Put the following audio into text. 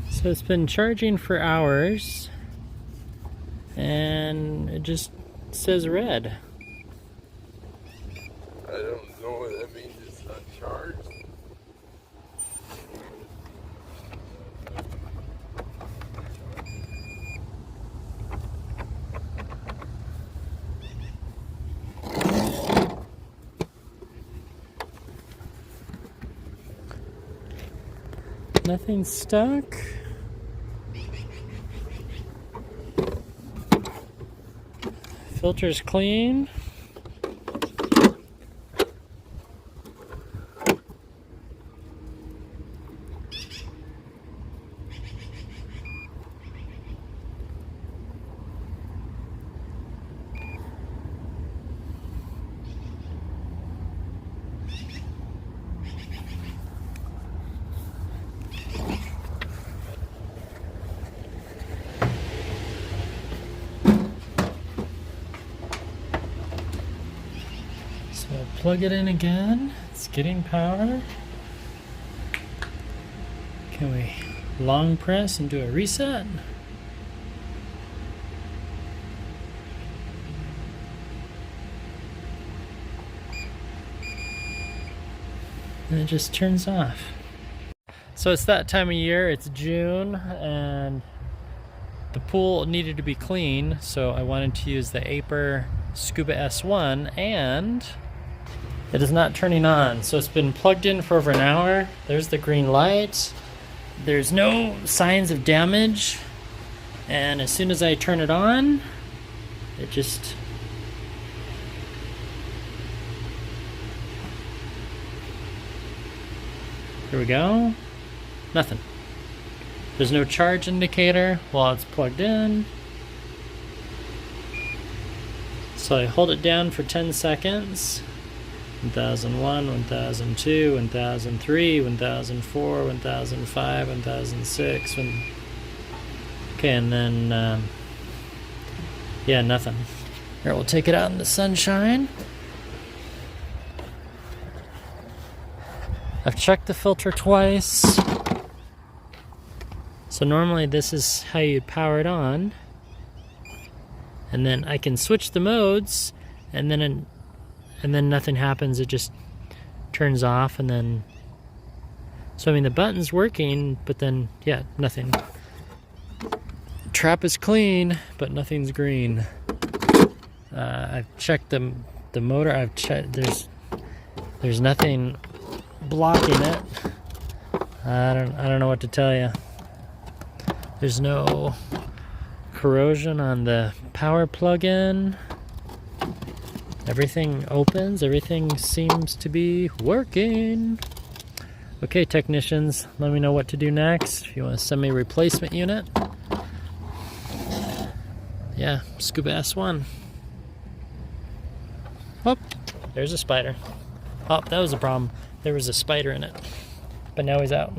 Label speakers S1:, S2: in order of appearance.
S1: So it's been charging for hours and it just says red.
S2: I don't know what that means. It's not charged.
S1: Nothing's stuck. Filter's clean. So plug it in again. It's getting power. Can we long press and do a reset? And it just turns off. So it's that time of year, it's June, and the pool needed to be clean, so I wanted to use the AIPER Scuba S1, and it is not turning on. So it's been plugged in for over an hour. There's the green light. There's no signs of damage, and as soon as I turn it on, it just here we go. Nothing. There's no charge indicator while it's plugged in. So I hold it down for 10 seconds. 1001, 1002, 1003, 1004, 1005, 1006. Okay, and then, yeah, nothing. Here, we'll take it out in the sunshine. I've checked the filter twice. So normally this is how you power it on. And then I can switch the modes, and then nothing happens. It just turns off, and then, so I mean the button's working, but then yeah, nothing. Trap is clean, but nothing's green. I've checked the motor. I've checked. There's nothing blocking it. I don't know what to tell you. There's no corrosion on the power plug-in. Everything opens, everything seems to be working. Okay, technicians, let me know what to do next. If you want to send me a replacement unit. Yeah, Scuba S1. Oh, there's a spider. Oh, that was a problem. There was a spider in it. But now he's out.